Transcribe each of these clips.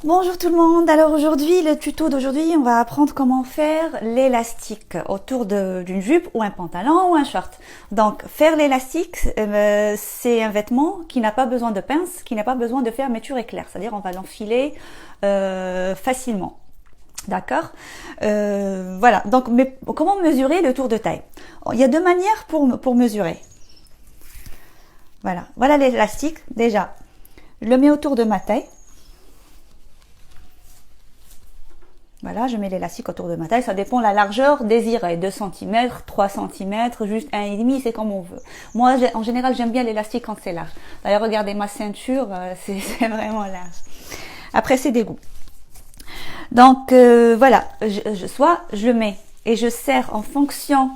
Bonjour tout le monde, alors aujourd'hui, le tuto d'aujourd'hui, on va apprendre comment faire l'élastique autour d'une jupe ou un pantalon ou un short. Donc faire l'élastique, c'est un vêtement qui n'a pas besoin de pince, qui n'a pas besoin de fermeture éclair, c'est-à-dire on va l'enfiler facilement. D'accord. Voilà, donc mais comment mesurer le tour de taille? Il y a deux manières pour mesurer. Voilà l'élastique, déjà, je le mets autour de ma taille. Voilà, je mets l'élastique autour de ma taille, ça dépend de la largeur désirée, 2 cm, 3 cm, juste 1,5, c'est comme on veut. Moi, en général, j'aime bien l'élastique quand c'est large. D'ailleurs, regardez ma ceinture, c'est vraiment large. Après, c'est des goûts. Donc, voilà, soit je le mets et je serre en fonction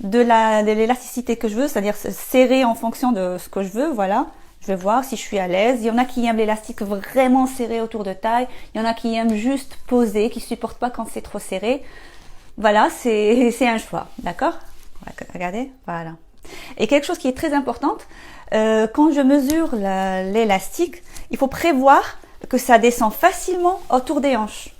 de l'élasticité que je veux, c'est-à-dire serrer en fonction de ce que je veux, voilà. Je vais voir si je suis à l'aise. Il y en a qui aiment l'élastique vraiment serré autour de taille. Il y en a qui aiment juste poser, qui supportent pas quand c'est trop serré. Voilà, c'est un choix, d'accord? Regardez, voilà. Et quelque chose qui est très important, quand je mesure l'élastique, il faut prévoir que ça descend facilement autour des hanches.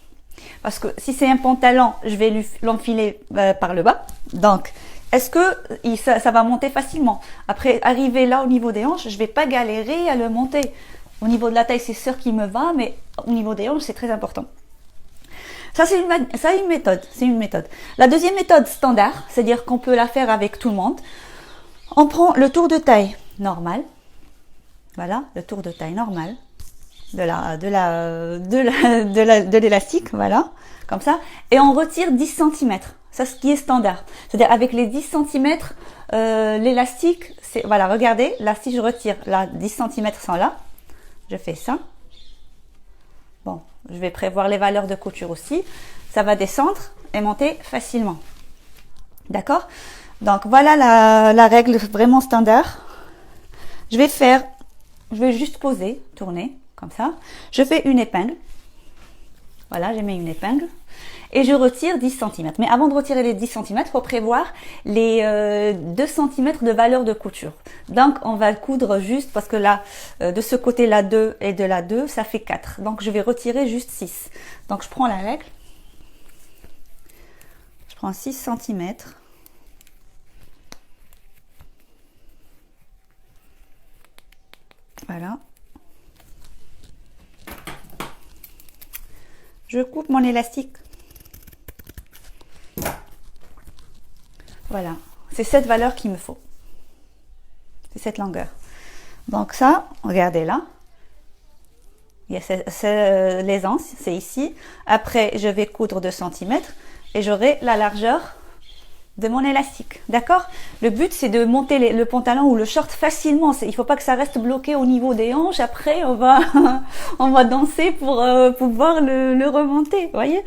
Parce que si c'est un pantalon, je vais l'enfiler par le bas. Donc, est-ce que ça va monter facilement? Après, arriver là au niveau des hanches, je vais pas galérer à le monter. Au niveau de la taille, c'est sûr qu'il me va, mais au niveau des hanches, c'est très important. Ça, c'est une méthode. La deuxième méthode standard, c'est-à-dire qu'on peut la faire avec tout le monde. On prend le tour de taille normal. Voilà, le tour de taille normal de l'élastique, voilà, comme ça, et on retire 10 cm. Ça, ce qui est standard. C'est-à-dire avec les 10 cm, l'élastique, c'est, voilà, regardez, là, si je retire, là, 10 cm sont là, je fais ça. Bon, je vais prévoir les valeurs de couture aussi. Ça va descendre et monter facilement. D'accord? Donc, voilà la règle vraiment standard. Je vais juste poser, tourner, comme ça. Je fais une épingle. Voilà, j'ai mis une épingle. Et je retire 10 cm. Mais avant de retirer les 10 cm, il faut prévoir les 2 cm de valeur de couture. Donc, on va coudre juste, parce que là, de ce côté-là 2 et de là 2, ça fait 4. Donc, je vais retirer juste 6. Donc, je prends la règle. Je prends 6 cm. Voilà. Je coupe mon élastique. Voilà, c'est cette valeur qu'il me faut. C'est cette longueur. Donc ça, regardez là. Il y a l'aisance, c'est ici. Après, je vais coudre 2 cm et j'aurai la largeur de mon élastique. D'accord? Le but, c'est de monter le pantalon ou le short facilement. Il ne faut pas que ça reste bloqué au niveau des hanches. Après, on va danser pour pouvoir le remonter. Vous voyez?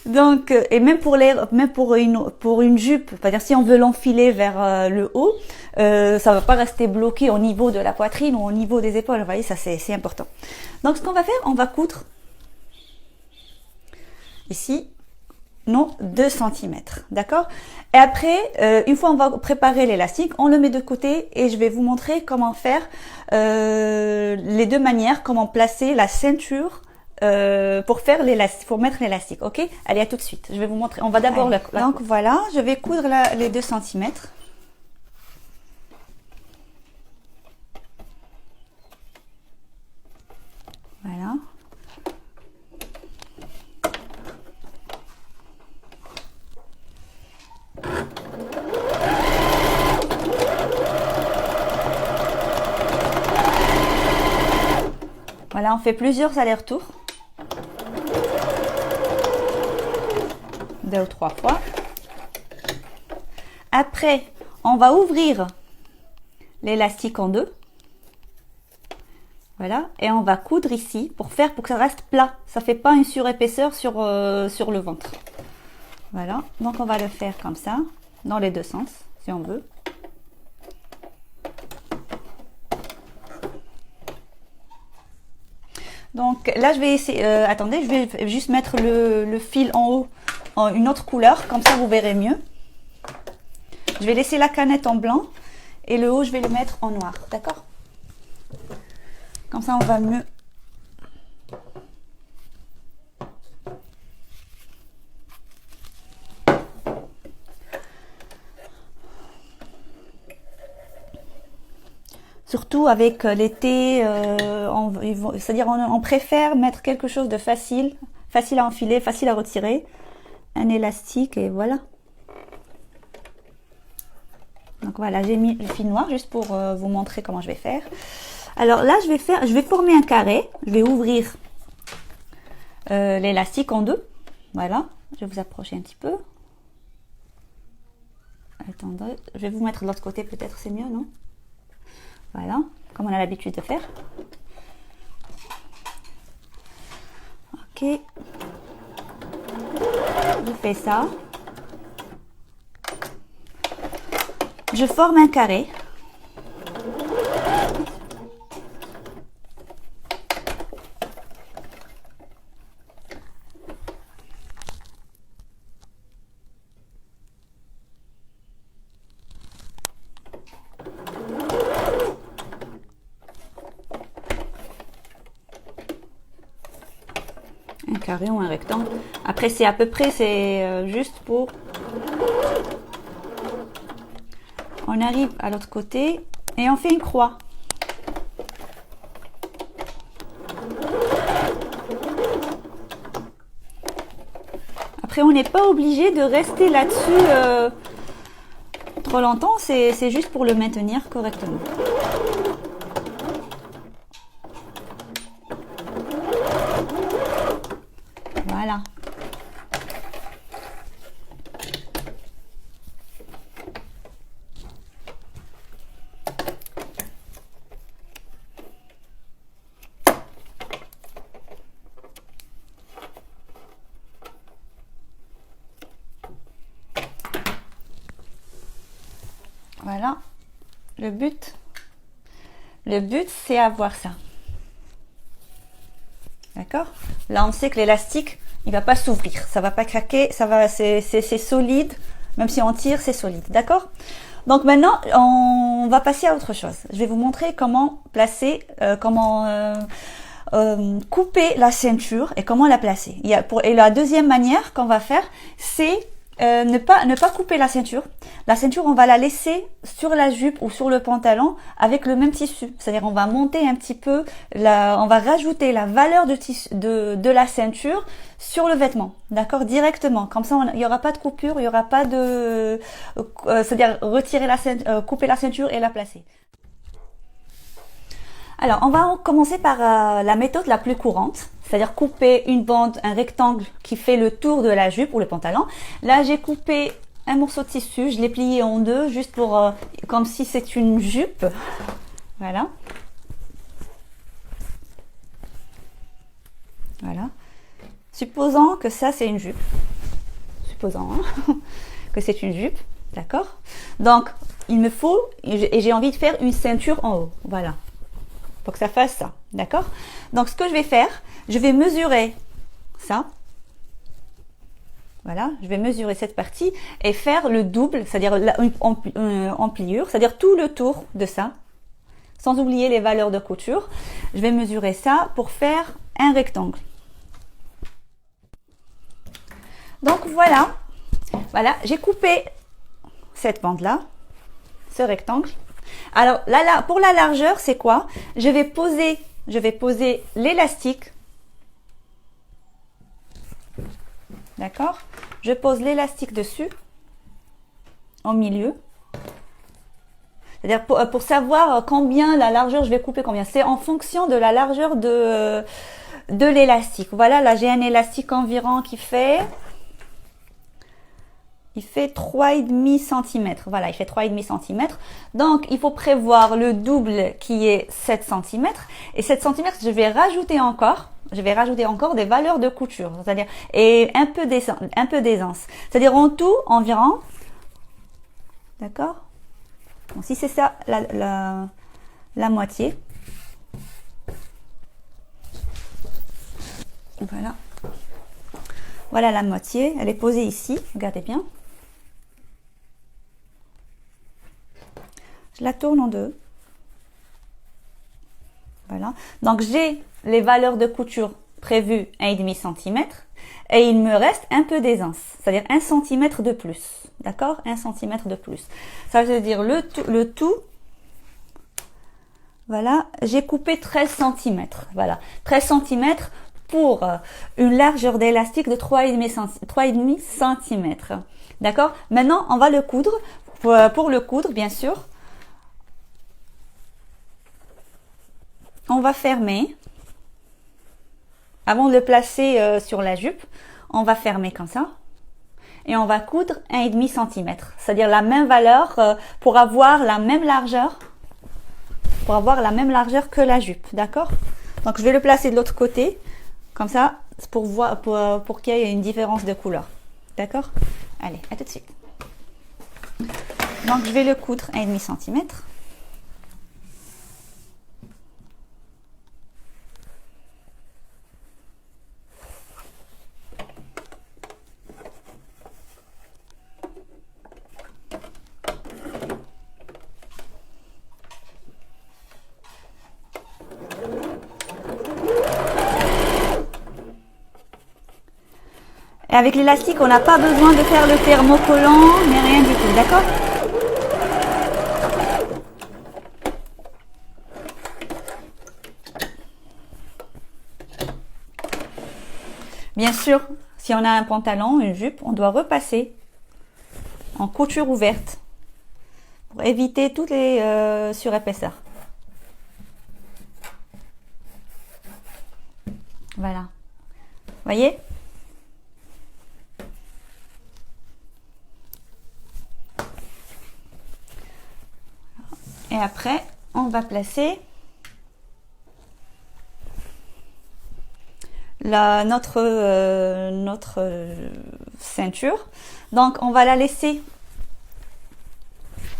Donc, et même pour une jupe, c'est-à-dire si on veut l'enfiler vers le haut, ça va pas rester bloqué au niveau de la poitrine ou au niveau des épaules. Vous voyez, ça c'est important. Donc, ce qu'on va faire, on va coudre ici. Non, 2 cm, d'accord? Et après, une fois on va préparer l'élastique, on le met de côté et je vais vous montrer comment faire les deux manières, comment placer la ceinture pour faire l'élastique, pour mettre l'élastique, ok? Allez, à tout de suite. Je vais vous montrer. On va d'abord donc voilà, je vais coudre les 2 cm. Voilà. Voilà, on fait plusieurs allers-retours. 2 ou 3 fois. Après, on va ouvrir l'élastique en deux. Voilà, et on va coudre ici pour que ça reste plat. Ça fait pas une surépaisseur sur le ventre. Voilà, donc on va le faire comme ça, dans les deux sens, si on veut. Donc là, je vais essayer. Attendez, je vais juste mettre le fil en haut en une autre couleur, comme ça vous verrez mieux. Je vais laisser la canette en blanc et le haut, je vais le mettre en noir, d'accord? Comme ça, on va mieux. surtout avec l'été, c'est-à-dire on préfère mettre quelque chose de facile à enfiler, facile à retirer, un élastique et voilà. Donc voilà, j'ai mis le fil noir juste pour vous montrer comment je vais faire. Alors là, je vais former un carré, je vais ouvrir l'élastique en deux. Voilà, je vais vous approcher un petit peu. Attendez, je vais vous mettre de l'autre côté, peut-être c'est mieux, non? Voilà, comme on a l'habitude de faire. Ok. Je fais ça. Je forme un carré. Un carré ou un rectangle. Après, c'est à peu près, c'est juste pour... On arrive à l'autre côté et on fait une croix. Après, on n'est pas obligé de rester là-dessus trop longtemps, c'est juste pour le maintenir correctement. Voilà. Voilà. Le but, c'est avoir ça. D'accord? Là, on sait que l'élastique, il va pas s'ouvrir, ça va pas craquer, ça va, c'est solide, même si on tire, c'est solide. D'accord? Donc maintenant, on va passer à autre chose. Je vais vous montrer comment placer, couper la ceinture et comment la placer. Et la deuxième manière qu'on va faire, c'est ne pas couper la ceinture. La ceinture, on va la laisser sur la jupe ou sur le pantalon avec le même tissu. C'est-à-dire, on va monter un petit peu, on va rajouter la valeur de la ceinture sur le vêtement. D'accord? Directement. Comme ça, il n'y aura pas de coupure, il n'y aura pas de... c'est-à-dire, couper la ceinture et la placer. Alors, on va commencer par la méthode la plus courante, c'est-à-dire couper une bande, un rectangle qui fait le tour de la jupe ou le pantalon. Là, j'ai coupé un morceau de tissu, je l'ai plié en deux, juste pour comme si c'est une jupe. Voilà. Voilà. Supposons que ça, c'est une jupe. Supposons que c'est une jupe, d'accord? Donc, il me faut, et j'ai envie de faire une ceinture en haut. Voilà. Pour que ça fasse ça, d'accord? Donc, ce que je vais faire, je vais mesurer ça. Voilà, je vais mesurer cette partie et faire le double, c'est-à-dire en pliure, c'est-à-dire tout le tour de ça, sans oublier les valeurs de couture. Je vais mesurer ça pour faire un rectangle. Donc, voilà, j'ai coupé cette bande-là, ce rectangle. Alors là, pour la largeur, c'est quoi? Je vais poser l'élastique. D'accord? Je pose l'élastique dessus, au milieu. C'est-à-dire pour savoir combien la largeur, je vais couper combien. C'est en fonction de la largeur de l'élastique. Voilà, là j'ai un élastique environ qui fait... Il fait 3,5 cm. Voilà, il fait 3,5 cm. Donc, il faut prévoir le double qui est 7 cm. Et 7 cm, je vais rajouter encore des valeurs de couture. C'est-à-dire, et un peu d'aisance. C'est-à-dire, en tout, environ, d'accord? Bon, si c'est ça, la moitié. Voilà. Voilà la moitié. Elle est posée ici. Regardez bien. Je la tourne en deux. Voilà. Donc, j'ai les valeurs de couture prévues 1,5 cm et il me reste un peu d'aisance, c'est-à-dire 1 cm de plus. D'accord? 1 cm de plus. Ça veut dire le tout, Voilà, j'ai coupé 13 cm. Voilà, 13 cm pour une largeur d'élastique de 3,5 cm. D'accord? Maintenant, on va le coudre. Pour le coudre, bien sûr, on va fermer. Avant de le placer sur la jupe, on va fermer comme ça. Et on va coudre 1,5 cm. C'est-à-dire la même valeur pour avoir la même largeur. Pour avoir la même largeur que la jupe. D'accord? Donc, je vais le placer de l'autre côté. Comme ça, pour qu'il y ait une différence de couleur. D'accord? Allez, à tout de suite. Donc, je vais le coudre 1,5 cm. Et avec l'élastique, on n'a pas besoin de faire le thermocollant, mais rien du tout, d'accord? Bien sûr, si on a un pantalon, une jupe, on doit repasser en couture ouverte pour éviter toutes les surépaisseurs. Voilà. Voyez? Et après, on va placer notre ceinture. Donc, on va la laisser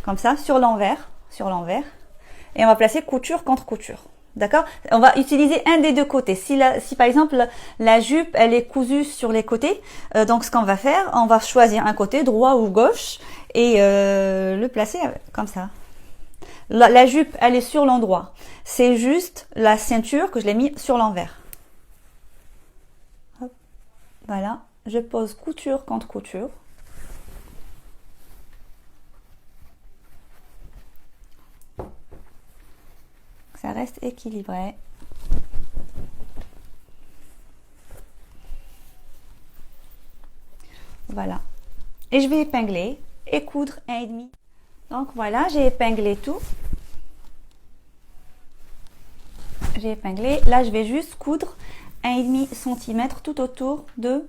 comme ça sur l'envers, et on va placer couture contre couture. D'accord? On va utiliser un des deux côtés. Si par exemple la jupe elle est cousue sur les côtés, donc ce qu'on va faire, on va choisir un côté droit ou gauche et le placer comme ça. La jupe elle est sur l'endroit. C'est juste la ceinture que je l'ai mis sur l'envers. Voilà, je pose couture contre couture. Ça reste équilibré. Voilà. Et je vais épingler et coudre 1,5. Donc voilà, j'ai épinglé tout. J'ai épinglé. Là, je vais juste coudre 1,5 cm tout autour de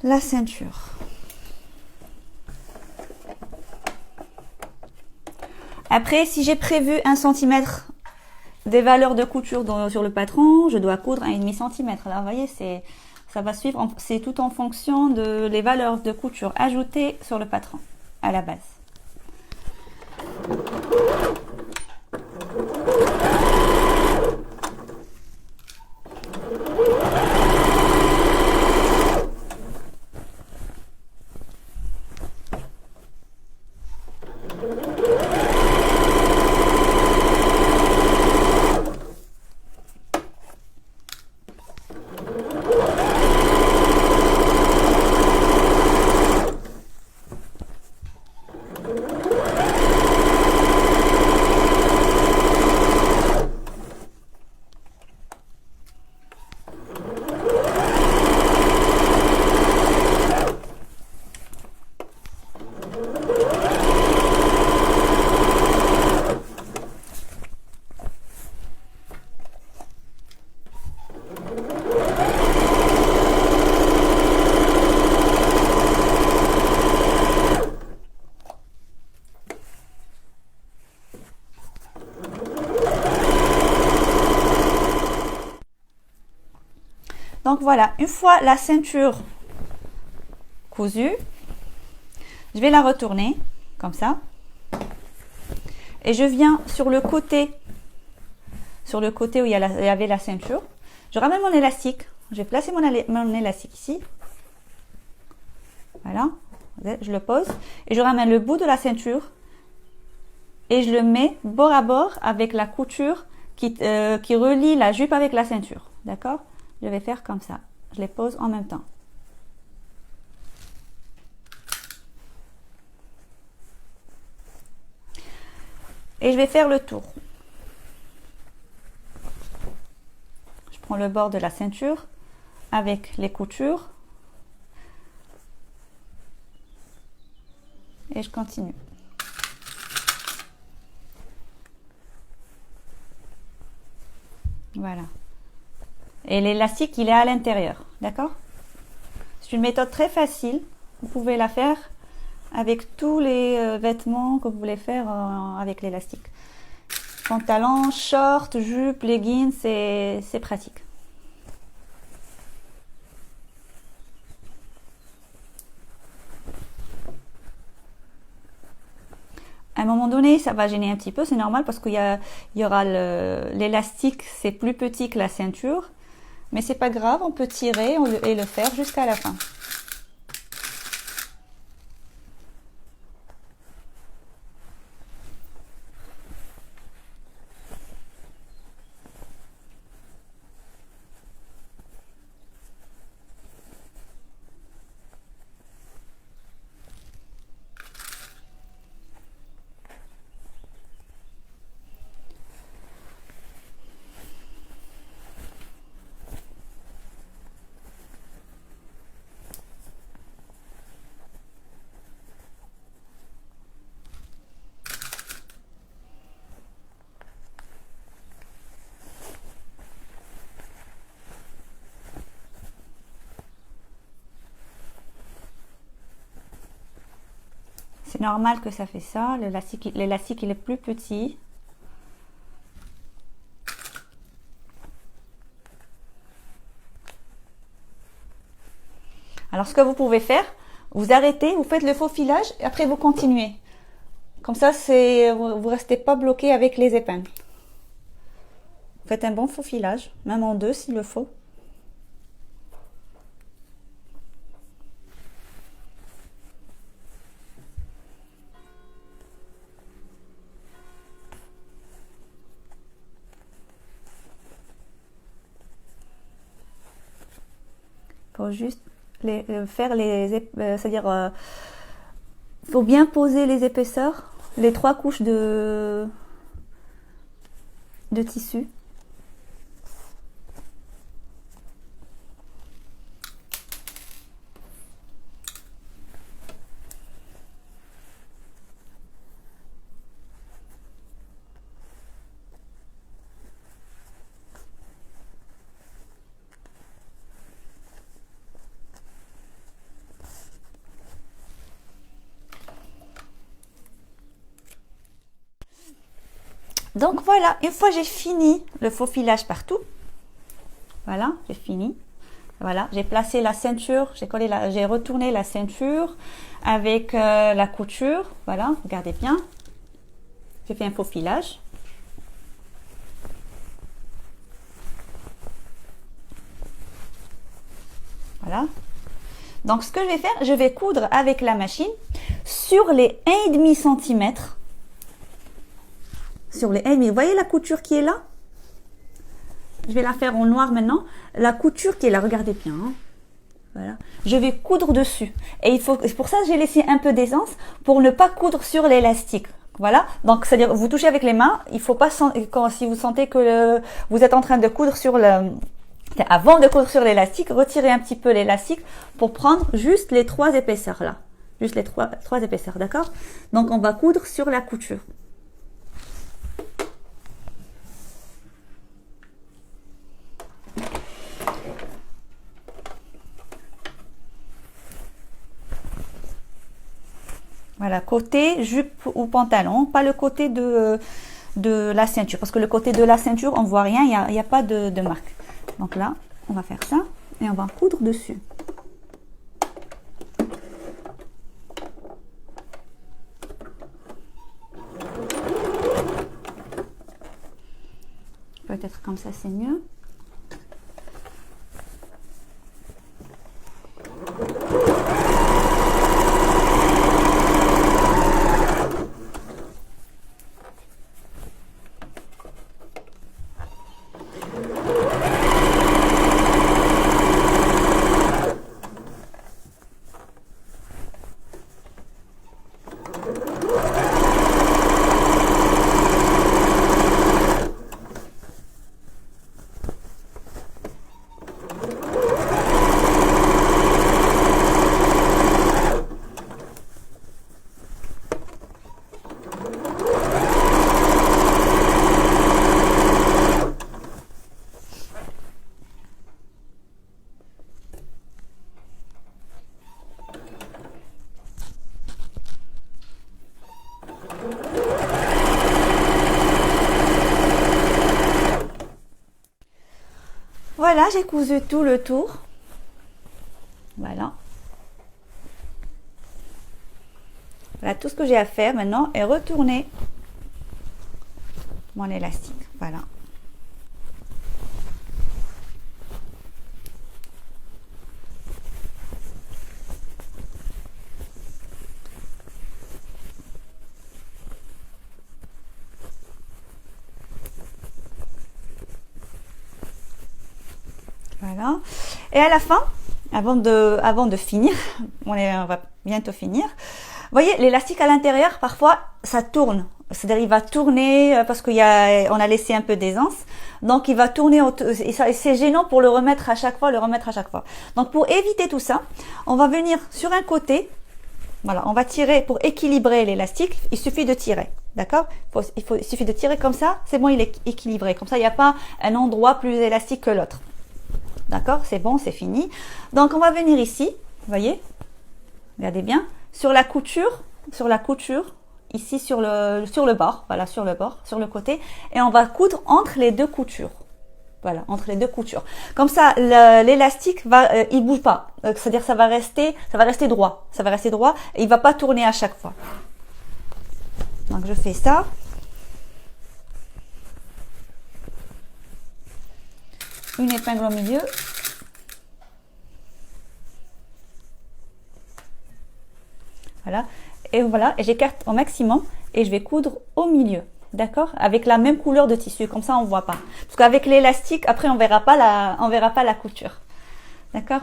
la ceinture. Après, si j'ai prévu 1 cm des valeurs de couture sur le patron, je dois coudre 1,5 cm. Là, vous voyez, ça va suivre, c'est tout en fonction de les valeurs de couture ajoutées sur le patron à la base. Donc voilà, une fois la ceinture cousue, je vais la retourner comme ça. Et je viens sur le côté où il y avait la ceinture. Je ramène mon élastique. Je vais placer mon élastique ici. Voilà, je le pose. Et je ramène le bout de la ceinture. Et je le mets bord à bord avec la couture qui relie la jupe avec la ceinture. D'accord? Je vais faire comme ça. Je les pose en même temps. et je vais faire le tour. Je prends le bord de la ceinture avec les coutures et je continue. Voilà. Et l'élastique, il est à l'intérieur, d'accord? C'est une méthode très facile. Vous pouvez la faire avec tous les vêtements que vous voulez faire avec l'élastique. Pantalon, short, jupe, leggings, c'est pratique. À un moment donné, ça va gêner un petit peu, c'est normal parce qu'il y aura l'élastique, c'est plus petit que la ceinture. Mais c'est pas grave, on peut tirer et le faire jusqu'à la fin. C'est normal que ça fait ça. L'élastique, il est plus petit. Alors, ce que vous pouvez faire, vous arrêtez, vous faites le faux filage et après vous continuez. Comme ça, vous restez pas bloqué avec les épingles. Faites un bon faux filage, même en deux s'il le faut. Pour juste faire c'est-à-dire, faut bien poser les épaisseurs, les 3 couches de tissu. Donc voilà, une fois j'ai fini le faux filage partout, voilà, j'ai fini. Voilà, j'ai placé la ceinture, j'ai retourné la ceinture avec la couture. Voilà, regardez bien. J'ai fait un faux filage. Voilà. Donc ce que je vais faire, je vais coudre avec la machine sur les 1,5 cm. Sur les 1,5. Vous voyez la couture qui est là? Je vais la faire en noir maintenant. La couture qui est là, regardez bien. Hein. Voilà. Je vais coudre dessus. Et c'est pour ça que j'ai laissé un peu d'aisance pour ne pas coudre sur l'élastique. Voilà. Donc, c'est-à-dire, vous touchez avec les mains. Il faut pas, si vous sentez que vous êtes en train de coudre avant de coudre sur l'élastique, retirez un petit peu l'élastique pour prendre juste les 3 épaisseurs là. Juste les trois épaisseurs, d'accord? Donc, on va coudre sur la couture. Voilà, côté jupe ou pantalon, pas le côté de la ceinture. Parce que le côté de la ceinture, on voit rien, il n'y a pas de marque. Donc là, on va faire ça et on va coudre dessus. Peut-être comme ça, c'est mieux. Voilà, j'ai cousu tout le tour. Voilà. Voilà, tout ce que j'ai à faire maintenant est retourner mon élastique. Voilà. Voilà. Et à la fin, avant de finir, on va bientôt finir. Vous voyez, l'élastique à l'intérieur, parfois, ça tourne. C'est-à-dire, il va tourner parce qu'on a laissé un peu d'aisance. Donc, il va tourner et c'est gênant pour le remettre à chaque fois, Donc, pour éviter tout ça, on va venir sur un côté. Voilà, on va tirer pour équilibrer l'élastique. Il suffit de tirer. D'accord? Il suffit de tirer comme ça. C'est bon, il est équilibré. Comme ça, il n'y a pas un endroit plus élastique que l'autre. D'accord? C'est bon, c'est fini. Donc, on va venir ici. Vous voyez? Regardez bien. Sur la couture, ici sur le bord, voilà, sur le côté. Et on va coudre entre les deux coutures. Voilà, entre les deux coutures. Comme ça, l'élastique il bouge pas. C'est-à-dire, ça va rester droit. Ça va rester droit et il va pas tourner à chaque fois. Donc, je fais ça. Une épingle au milieu. Voilà. Et voilà, j'écarte au maximum et je vais coudre au milieu. D'accord? Avec la même couleur de tissu. Comme ça, on voit pas. Parce qu'avec l'élastique, après, on verra pas la couture. D'accord?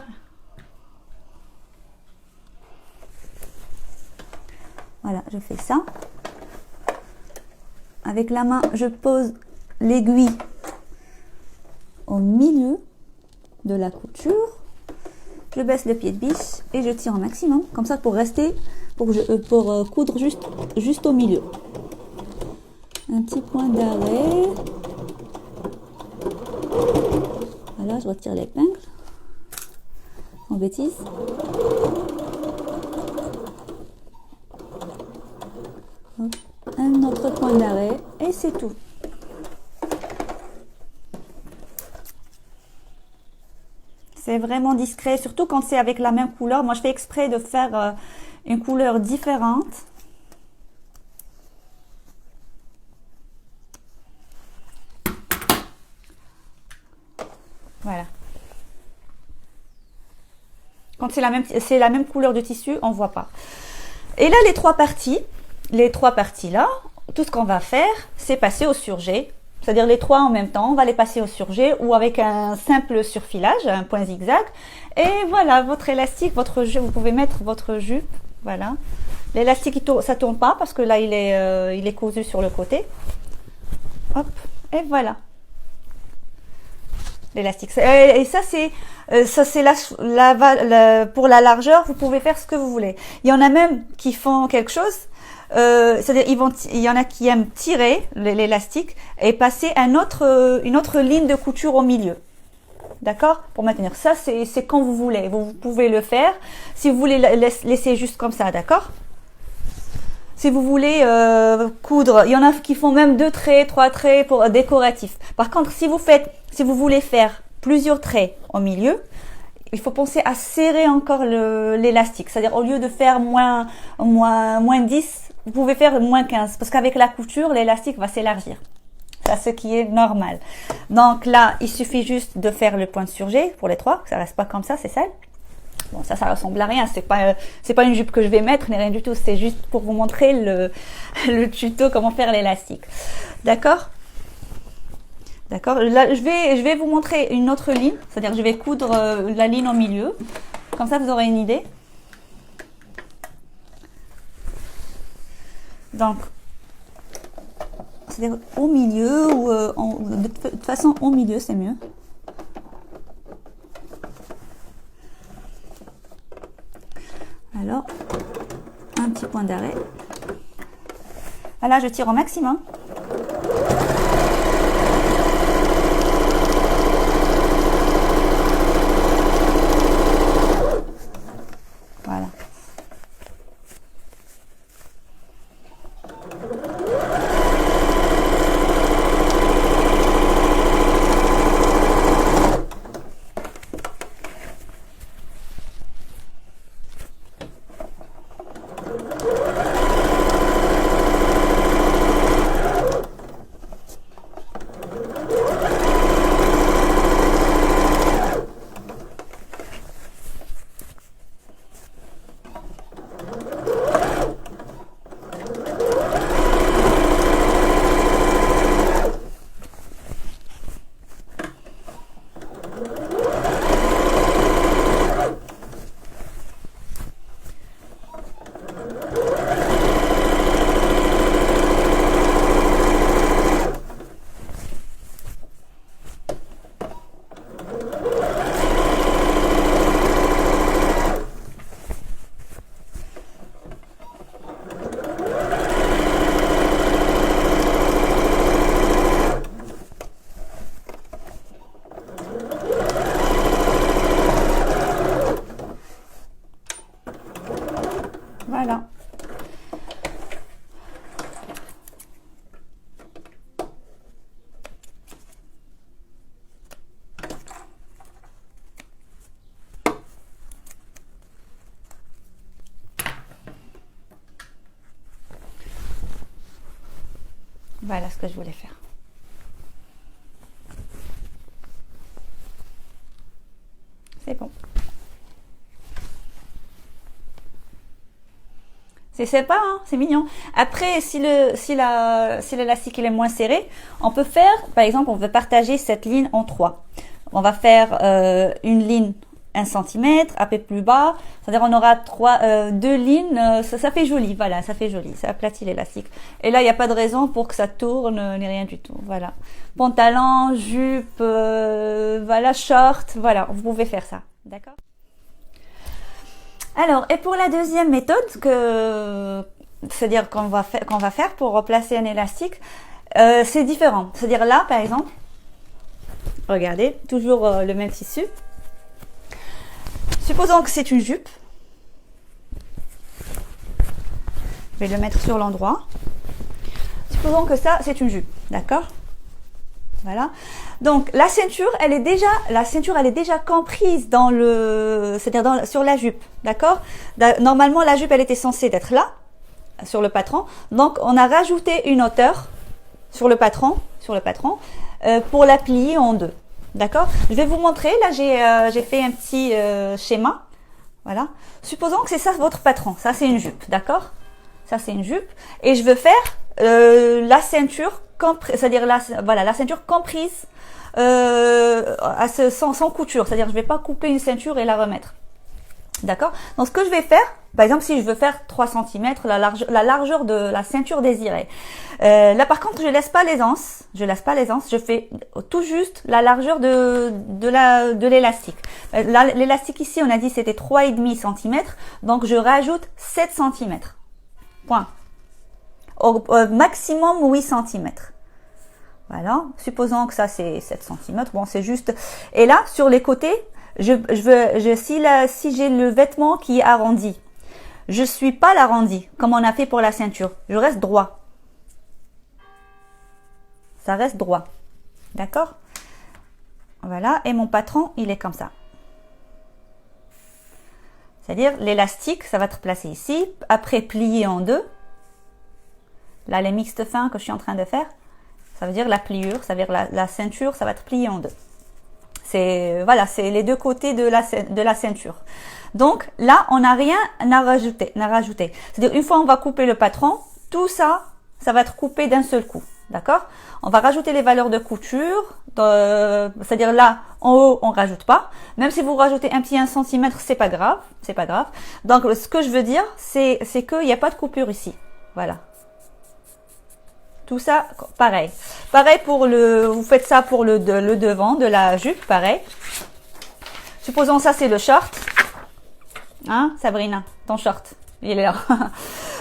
Voilà, je fais ça. Avec la main, je pose l'aiguille au milieu de la couture. Je baisse le pied de biche et je tire au maximum. Comme ça, pour coudre juste au milieu. Un petit point d'arrêt. Voilà, je retire l'épingle. En bêtise. Un autre point d'arrêt et c'est tout. C'est vraiment discret, surtout quand c'est avec la même couleur. Moi, je fais exprès de faire une couleur différente. Voilà. Quand c'est la même couleur de tissu, on voit pas. Et là, les trois parties là, tout ce qu'on va faire, c'est passer au surjet. C'est-à-dire les trois en même temps, on va les passer au surjet ou avec un simple surfilage, un point zigzag. Et voilà, votre élastique, votre jupe, vous pouvez mettre votre jupe. Voilà. L'élastique, ça tourne pas parce que là, il est cousu sur le côté. Hop, et voilà. L'élastique. Et ça, c'est pour la largeur, vous pouvez faire ce que vous voulez. Il y en a même qui font quelque chose. C'est-à-dire, il y en a qui aiment tirer l'élastique et passer une autre ligne de couture au milieu. D'accord? Pour maintenir. Ça, c'est quand vous voulez. Vous pouvez le faire. Si vous voulez laisser juste comme ça, d'accord? Si vous voulez coudre, il y en a qui font même 2 traits, 3 traits pour décoratif. Par contre, si vous voulez faire plusieurs traits au milieu, il faut penser à serrer encore l'élastique. C'est-à-dire, au lieu de faire moins 10, vous pouvez faire moins 15. Parce qu'avec la couture, l'élastique va s'élargir. C'est ce qui est normal. Donc là, il suffit juste de faire le point de surjet pour les trois. Que ça reste pas comme ça, c'est ça. Bon, ça ressemble à rien. C'est pas une jupe que je vais mettre, ni rien du tout. C'est juste pour vous montrer le tuto comment faire l'élastique. D'accord? D'accord. Là, je vais vous montrer une autre ligne. C'est-à-dire, je vais coudre la ligne au milieu. Comme ça, vous aurez une idée. Donc, c'est-à-dire au milieu ou de toute façon au milieu, c'est mieux. Alors, un petit point d'arrêt. Voilà, je tire au maximum. Voilà. Voilà. Voilà ce que je voulais faire. C'est bon. C'est sympa, hein, c'est mignon. Après, si l'élastique il est moins serré, on peut faire, par exemple, on veut partager cette ligne en trois. On va faire une ligne 1 cm, un peu plus bas. C'est-à-dire on aura deux lignes. Ça fait joli, voilà, ça fait joli. Ça aplatit l'élastique. Et là, il n'y a pas de raison pour que ça tourne ni rien du tout. Voilà. Pantalon, jupe, voilà, short, voilà, vous pouvez faire ça. D'accord? Alors, et pour la deuxième méthode c'est-à-dire qu'on va faire pour replacer un élastique, c'est différent. C'est-à-dire là, par exemple, regardez, toujours le même tissu. Supposons que c'est une jupe. Je vais le mettre sur l'endroit. Supposons que ça, c'est une jupe, d'accord? Voilà. Donc la ceinture, elle est déjà comprise dans c'est-à-dire sur la jupe, d'accord? Normalement, la jupe, elle était censée être là, sur le patron. Donc on a rajouté une hauteur sur le patron, pour la plier en deux. D'accord? Je vais vous montrer. Là, j'ai fait un petit schéma. Voilà. Supposons que c'est ça votre patron. Ça, c'est une jupe. D'accord? Ça, c'est une jupe. Et je veux faire la ceinture, c'est-à-dire la ceinture comprise sans couture. C'est-à-dire, je vais pas couper une ceinture et la remettre. D'accord? Donc, ce que je vais faire, par exemple, si je veux faire 3 cm, la largeur de la ceinture désirée. Là, par contre, je laisse pas l'aisance. Je fais tout juste la largeur de l'élastique. L'élastique ici, on a dit c'était 3,5 cm. Donc, je rajoute 7 cm. Point. Au maximum 8 cm. Voilà. Supposons que ça, c'est 7 cm. Bon, c'est juste. Et là, sur les côtés, si j'ai le vêtement qui est arrondi, je suis pas l'arrondi comme on a fait pour la ceinture. Je reste droit. Ça reste droit. D'accord? Voilà. Et mon patron, il est comme ça. C'est-à-dire l'élastique, ça va être placé ici. Après, plié en deux. Là, les mixtes fins que je suis en train de faire, ça veut dire la pliure, ça veut dire la ceinture, ça va être plié en deux. C'est les deux côtés de la ceinture. Donc là, on n'a rien à rajouter. C'est-à-dire une fois on va couper le patron, tout ça, ça va être coupé d'un seul coup. D'accord? On va rajouter les valeurs de couture. C'est-à-dire là, en haut, on rajoute pas. Même si vous rajoutez un petit 1 cm, c'est pas grave. Donc ce que je veux dire, c'est qu'il n'y a pas de coupure ici. Voilà. Tout ça, pareil. Pareil vous faites ça pour le devant de la jupe, pareil. Supposons ça, c'est le short. Hein, Sabrina, ton short, il est là.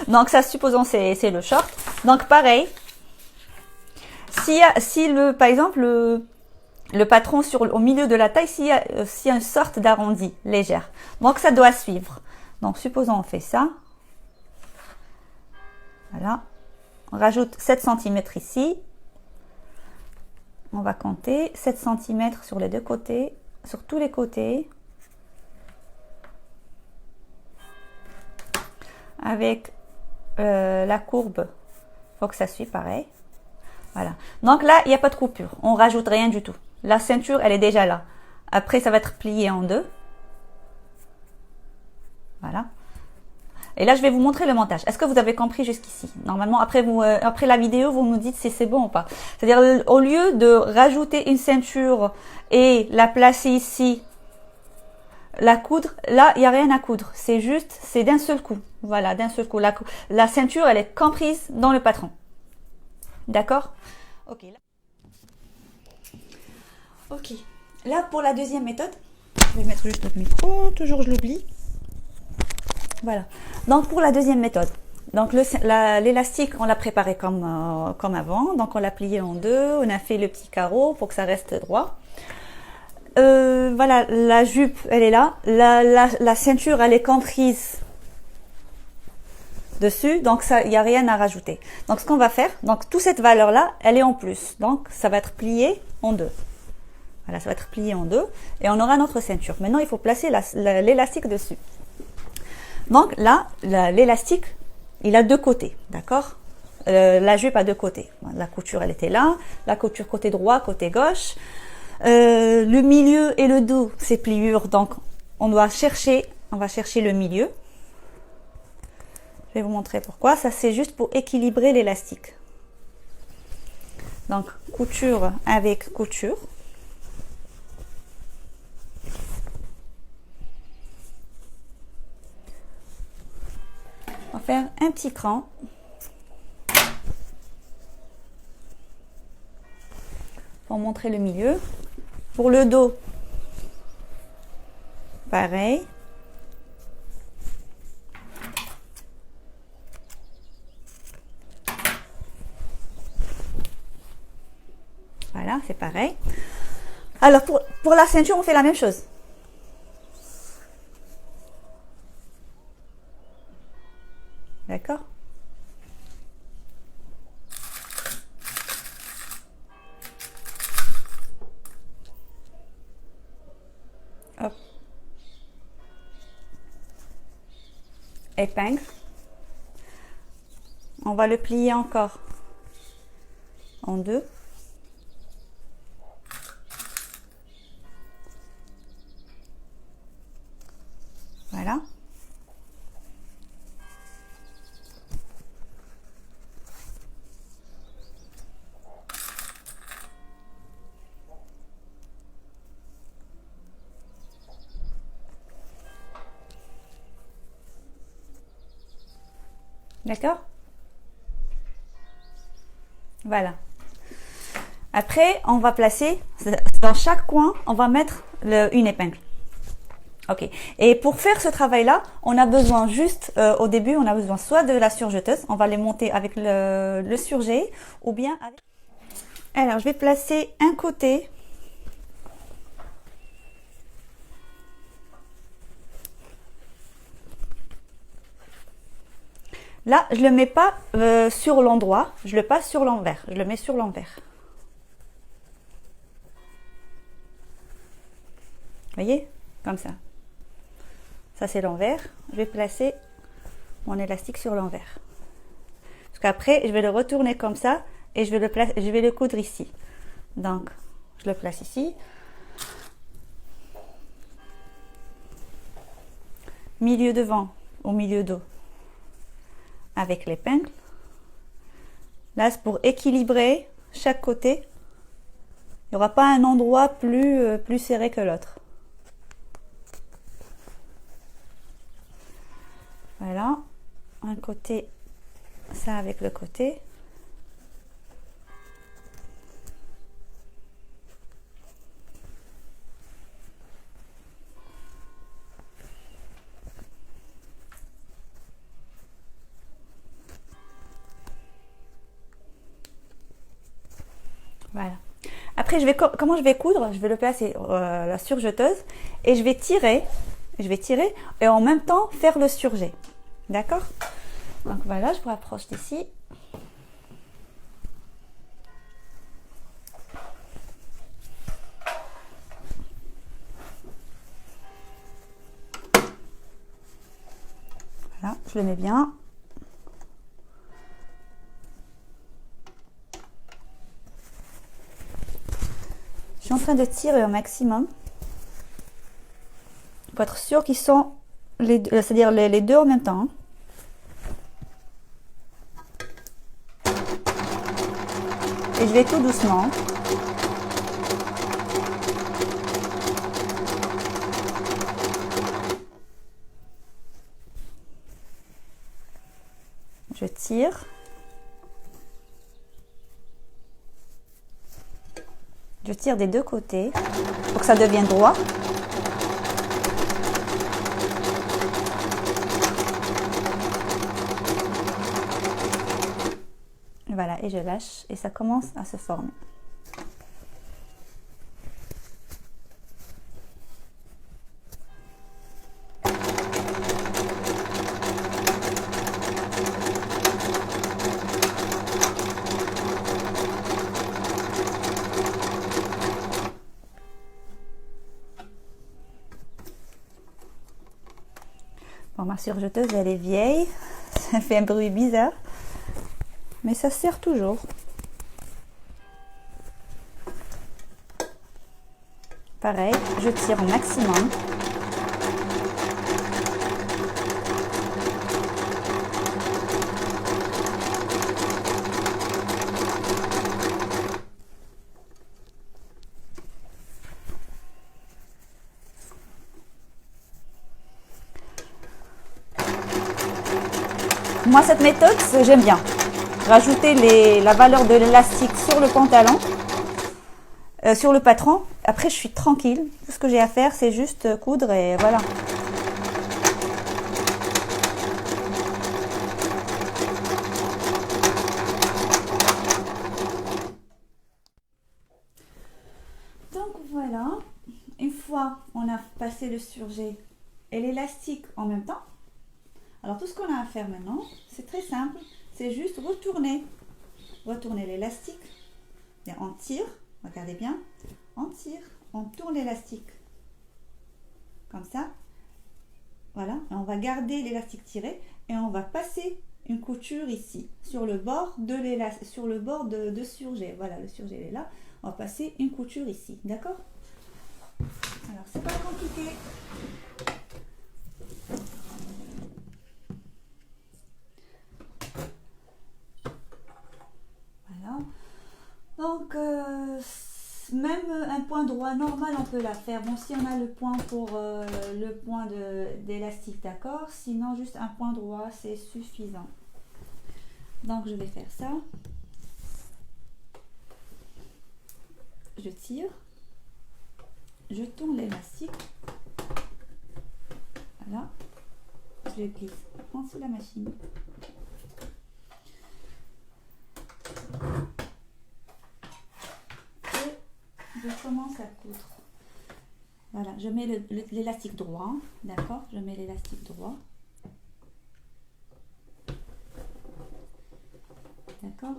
Donc ça, supposons c'est le short. Donc pareil. Par exemple, le patron au milieu de la taille, s'il y a une sorte d'arrondi légère. Donc ça doit suivre. Donc supposons on fait ça. Voilà. On rajoute 7 cm ici. On va compter 7 cm sur les deux côtés, sur tous les côtés. Avec la courbe, il faut que ça suive pareil. Voilà. Donc là, il n'y a pas de coupure. On rajoute rien du tout. La ceinture, elle est déjà là. Après, ça va être plié en deux. Voilà. Et là, je vais vous montrer le montage. Est-ce que vous avez compris jusqu'ici? Normalement, après la vidéo, vous nous dites si c'est bon ou pas. C'est-à-dire, au lieu de rajouter une ceinture et la placer ici, la coudre, là, il n'y a rien à coudre. C'est d'un seul coup. Voilà, d'un seul coup. La ceinture, elle est comprise dans le patron. D'accord? Ok. Ok. Là, pour la deuxième méthode, je vais mettre juste notre micro. Toujours, je l'oublie. Voilà. Donc pour la deuxième méthode, donc l'élastique, on l'a préparé comme avant. Donc on l'a plié en deux, on a fait le petit carreau pour que ça reste droit. Voilà, la jupe, elle est là. La ceinture, elle est comprise dessus, donc ça, il n'y a rien à rajouter. Donc ce qu'on va faire, donc toute cette valeur-là, elle est en plus. Donc ça va être plié en deux. Voilà, ça va être plié en deux et on aura notre ceinture. Maintenant, il faut placer l'élastique dessus. Donc là, l'élastique, il a deux côtés, d'accord? La jupe a deux côtés. La couture, elle était là. La couture côté droit, côté gauche. Le milieu et le dos, c'est pliure. Donc, on va chercher le milieu. Je vais vous montrer pourquoi. Ça, c'est juste pour équilibrer l'élastique. Donc, couture avec couture. On va faire un petit cran. Pour montrer le milieu. Pour le dos, pareil. Voilà, c'est pareil. Alors, pour la ceinture, on fait la même chose. D'accord? Hop. Épingle. On va le plier encore en deux. Voilà. D'accord? Voilà. Après, on va placer, dans chaque coin, on va mettre une épingle. Ok. Et pour faire ce travail-là, on a besoin juste, au début, on a besoin soit de la surjeteuse, on va les monter avec le surjet, ou bien avec... Alors, je vais placer un côté. Là, je le mets pas sur l'endroit, je le passe sur l'envers. Je le mets sur l'envers. Voyez? Comme ça. Ça, c'est l'envers. Je vais placer mon élastique sur l'envers. Parce qu'après, je vais le retourner comme ça et je vais le coudre ici. Donc, je le place ici. Milieu devant au milieu dos avec l'épingle. Là, c'est pour équilibrer chaque côté. Il n'y aura pas un endroit plus serré que l'autre. Voilà, un côté, ça avec le côté. Voilà. Après, comment je vais coudre? Je vais le placer la surjeteuse et je vais tirer et en même temps faire le surjet. D'accord? Donc voilà, je vous rapproche d'ici. Voilà, je le mets bien. Je suis en train de tirer au maximum pour être sûr qu'ils sont c'est-à-dire les deux en même temps. Et je vais tout doucement. Je tire. Je tire des deux côtés pour que ça devienne droit. Voilà, et je lâche et ça commence à se former. Bon, ma surjeteuse, elle est vieille. Ça fait un bruit bizarre. Mais ça sert toujours. Pareil, je tire au maximum. Moi, cette méthode, j'aime bien. Rajouter la valeur de l'élastique sur le pantalon, sur le patron. Après, je suis tranquille. Tout ce que j'ai à faire, c'est juste coudre et voilà. Donc voilà. Une fois on a passé le surjet et l'élastique en même temps, alors tout ce qu'on a à faire maintenant, c'est très simple, c'est juste retourner l'élastique, on tire, regardez bien, on tire, on tourne l'élastique, comme ça, voilà, et on va garder l'élastique tiré et on va passer une couture ici, sur le bord de surjet, voilà, le surjet est là, on va passer une couture ici, d'accord? Alors c'est pas compliqué. Voilà. Donc même un point droit normal on peut la faire. Bon, si on a le point pour le point d'élastique, d'accord. Sinon juste un point droit c'est suffisant. Donc je vais faire ça. Je tire. Je tourne l'élastique. Voilà. Je le glisse en dessous la machine. Et je commence à coudre. Voilà, je mets l'élastique droit. D'accord, je mets l'élastique droit. D'accord.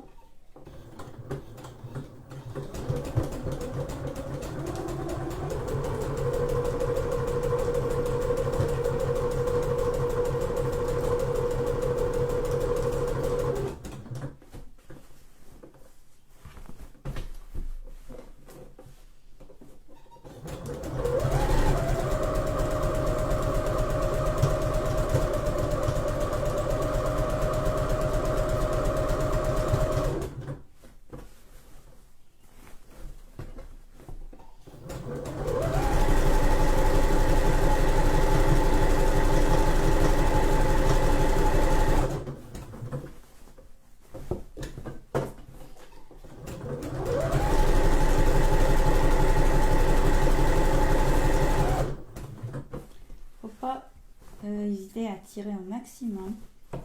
Hésiter à tirer un maximum.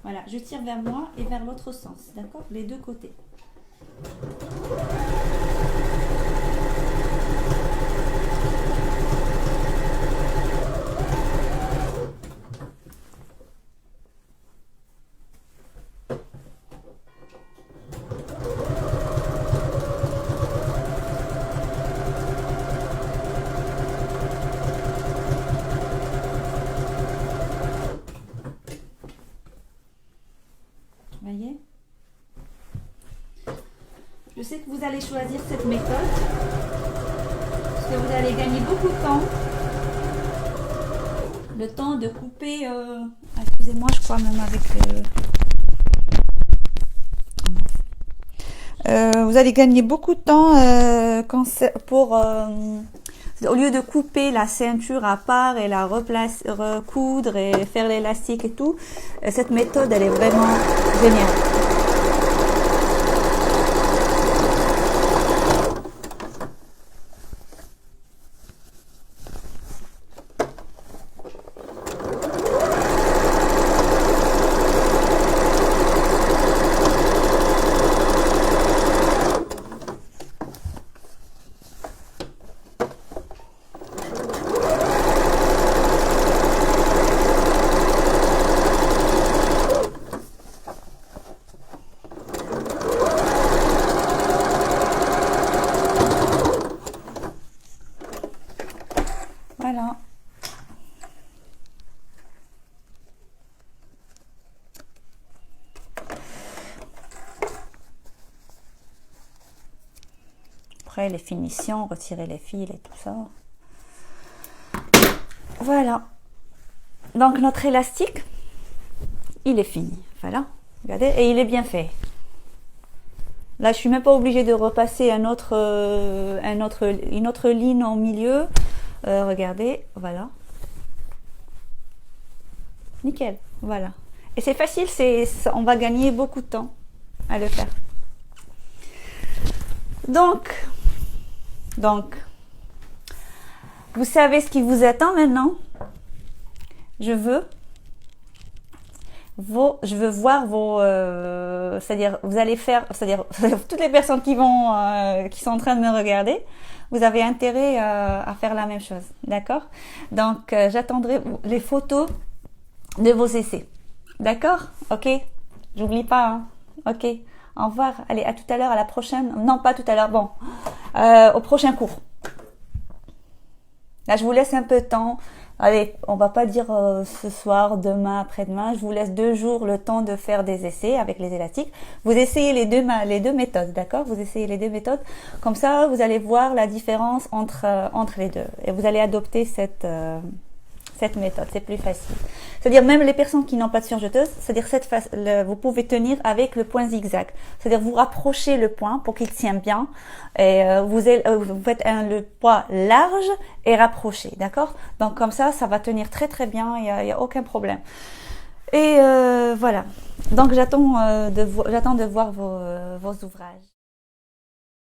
Voilà, je tire vers moi et vers l'autre sens, d'accord, les deux côtés. Voyez, je sais que vous allez choisir cette méthode parce que vous allez gagner beaucoup de temps. Le temps de couper, excusez-moi, je crois même avec vous allez gagner beaucoup de temps au lieu de couper la ceinture à part et la recoudre et faire l'élastique et tout. Cette méthode, elle est vraiment géniale. Voilà. après les finitions, retirer les fils et tout ça. Voilà. Donc notre élastique, il est fini. Voilà. Regardez, et il est bien fait. Là, je suis même pas obligée de repasser une autre ligne en milieu. Regardez, voilà. Nickel, voilà. Et c'est facile, on va gagner beaucoup de temps à le faire. Donc, vous savez ce qui vous attend maintenant. Je veux voir vos, c'est-à-dire vous allez faire, c'est-à-dire toutes les personnes qui sont en train de me regarder, vous avez intérêt à faire la même chose, d'accord? Donc j'attendrai les photos de vos essais, d'accord? Ok, j'oublie pas, hein? Ok, au revoir. Allez, à tout à l'heure, à la prochaine. Non, pas tout à l'heure. Bon, au prochain cours. Là, je vous laisse un peu de temps. Allez, on va pas dire ce soir, demain, après-demain. Je vous laisse 2 jours le temps de faire des essais avec les élastiques. Vous essayez les deux méthodes, d'accord? Vous essayez les 2 méthodes. Comme ça, vous allez voir la différence entre les deux. Et vous allez adopter cette méthode. C'est plus facile. C'est-à-dire même les personnes qui n'ont pas de surjeteuse, c'est-à-dire vous pouvez tenir avec le point zigzag. C'est-à-dire vous rapprochez le point pour qu'il tienne bien et vous faites le poids large et rapproché, d'accord? Donc comme ça va tenir très très bien, il y a aucun problème. Et voilà. Donc j'attends de voir vos ouvrages.